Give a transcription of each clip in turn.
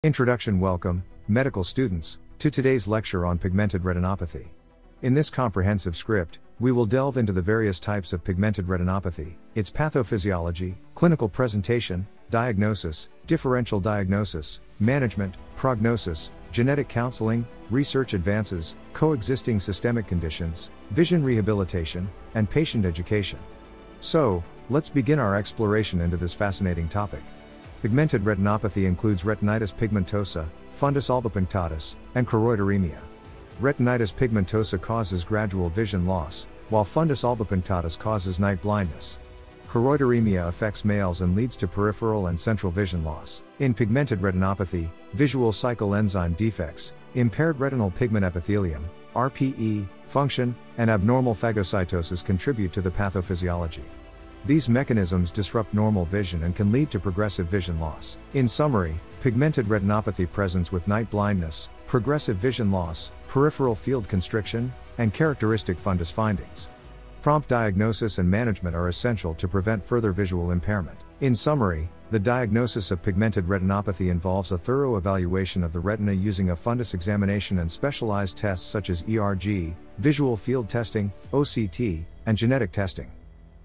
Introduction. Welcome, medical students, to today's lecture on pigmented retinopathy. In this comprehensive script, we will delve into the various types of pigmented retinopathy, its pathophysiology, clinical presentation, diagnosis, differential diagnosis, management, prognosis, genetic counseling, research advances, coexisting systemic conditions, vision rehabilitation, and patient education. So, let's begin our exploration into this fascinating topic. Pigmented retinopathy includes retinitis pigmentosa, fundus albopunctatus, and choroideremia. Retinitis pigmentosa causes gradual vision loss, while fundus albopunctatus causes night blindness. Choroideremia affects males and leads to peripheral and central vision loss. In pigmented retinopathy, visual cycle enzyme defects, impaired retinal pigment epithelium, RPE, function, and abnormal phagocytosis contribute to the pathophysiology. These mechanisms disrupt normal vision and can lead to progressive vision loss. In summary, pigmented retinopathy presents with night blindness, progressive vision loss, peripheral field constriction, and characteristic fundus findings. Prompt diagnosis and management are essential to prevent further visual impairment. In summary, the diagnosis of pigmented retinopathy involves a thorough evaluation of the retina using a fundus examination and specialized tests such as ERG, visual field testing, OCT, and genetic testing.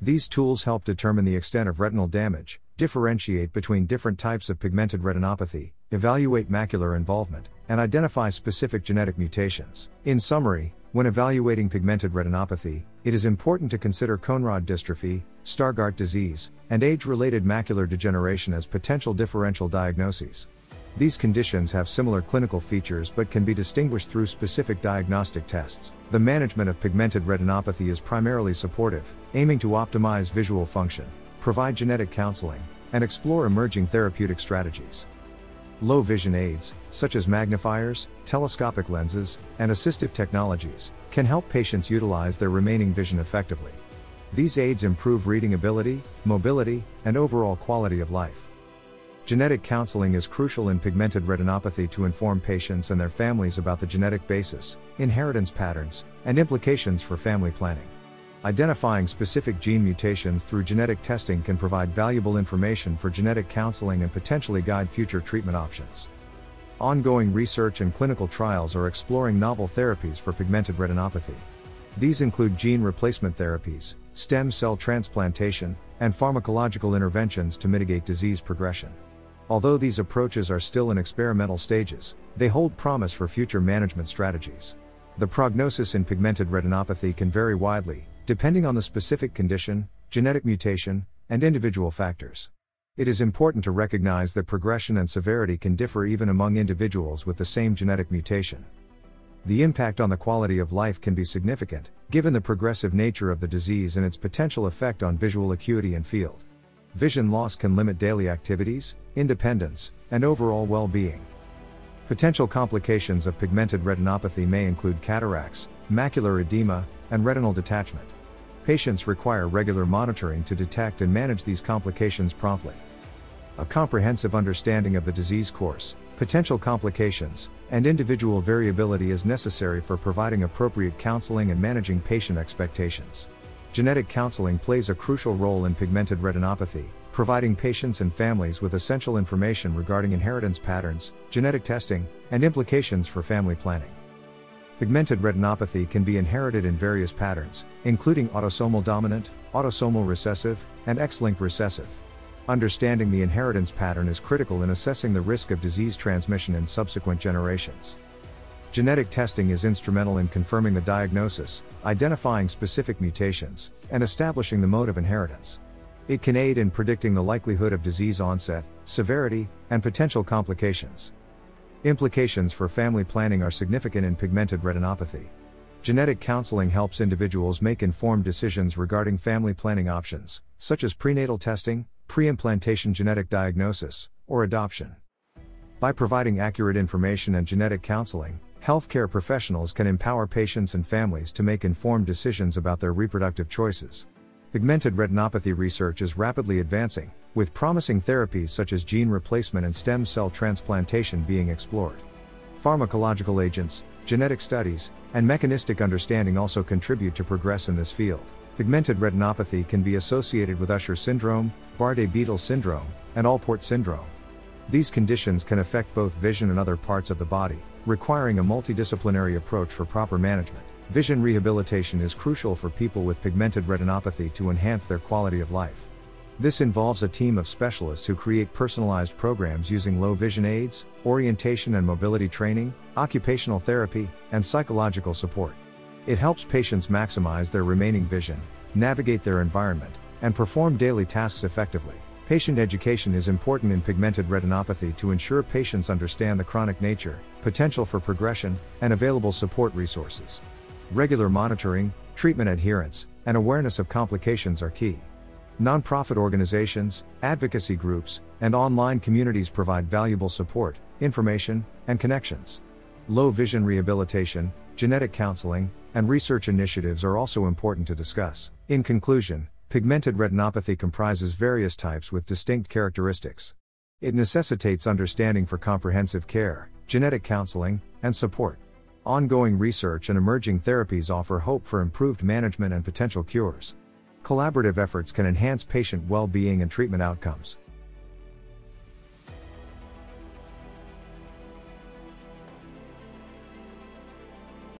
These tools help determine the extent of retinal damage, differentiate between different types of pigmented retinopathy, evaluate macular involvement, and identify specific genetic mutations. In summary, when evaluating pigmented retinopathy, it is important to consider cone rod dystrophy, Stargardt disease, and age-related macular degeneration as potential differential diagnoses. These conditions have similar clinical features but can be distinguished through specific diagnostic tests. The management of pigmented retinopathy is primarily supportive, aiming to optimize visual function, provide genetic counseling, and explore emerging therapeutic strategies. Low vision aids, such as magnifiers, telescopic lenses, and assistive technologies, can help patients utilize their remaining vision effectively. These aids improve reading ability, mobility, and overall quality of life. Genetic counseling is crucial in pigmented retinopathy to inform patients and their families about the genetic basis, inheritance patterns, and implications for family planning. Identifying specific gene mutations through genetic testing can provide valuable information for genetic counseling and potentially guide future treatment options. Ongoing research and clinical trials are exploring novel therapies for pigmented retinopathy. These include gene replacement therapies, stem cell transplantation, and pharmacological interventions to mitigate disease progression. Although these approaches are still in experimental stages, they hold promise for future management strategies. The prognosis in pigmented retinopathy can vary widely, depending on the specific condition, genetic mutation, and individual factors. It is important to recognize that progression and severity can differ even among individuals with the same genetic mutation. The impact on the quality of life can be significant, given the progressive nature of the disease and its potential effect on visual acuity and field. Vision loss can limit daily activities, independence, and overall well-being. Potential complications of pigmented retinopathy may include cataracts, macular edema, and retinal detachment. Patients require regular monitoring to detect and manage these complications promptly. A comprehensive understanding of the disease course, potential complications, and individual variability is necessary for providing appropriate counseling and managing patient expectations. Genetic counseling plays a crucial role in pigmented retinopathy, providing patients and families with essential information regarding inheritance patterns, genetic testing, and implications for family planning. Pigmented retinopathy can be inherited in various patterns, including autosomal dominant, autosomal recessive, and X-linked recessive. Understanding the inheritance pattern is critical in assessing the risk of disease transmission in subsequent generations. Genetic testing is instrumental in confirming the diagnosis, identifying specific mutations, and establishing the mode of inheritance. It can aid in predicting the likelihood of disease onset, severity, and potential complications. Implications for family planning are significant in pigmented retinopathy. Genetic counseling helps individuals make informed decisions regarding family planning options, such as prenatal testing, pre-implantation genetic diagnosis, or adoption. By providing accurate information and genetic counseling, healthcare professionals can empower patients and families to make informed decisions about their reproductive choices. Pigmented retinopathy research is rapidly advancing, with promising therapies such as gene replacement and stem cell transplantation being explored. Pharmacological agents, genetic studies, and mechanistic understanding also contribute to progress in this field. Pigmented retinopathy can be associated with Usher syndrome, Bardet-Biedl syndrome, and Alport syndrome. These conditions can affect both vision and other parts of the body, requiring a multidisciplinary approach for proper management. Vision rehabilitation is crucial for people with pigmented retinopathy to enhance their quality of life. This involves a team of specialists who create personalized programs using low vision aids, orientation and mobility training, occupational therapy, and psychological support. It helps patients maximize their remaining vision, navigate their environment, and perform daily tasks effectively. Patient education is important in pigmented retinopathy to ensure patients understand the chronic nature, potential for progression, and available support resources. Regular monitoring, treatment adherence, and awareness of complications are key. Nonprofit organizations, advocacy groups, and online communities provide valuable support, information, and connections. Low vision rehabilitation, genetic counseling, and research initiatives are also important to discuss. In conclusion, pigmented retinopathy comprises various types with distinct characteristics. It necessitates understanding for comprehensive care, genetic counseling, and support. Ongoing research and emerging therapies offer hope for improved management and potential cures. Collaborative efforts can enhance patient well-being and treatment outcomes.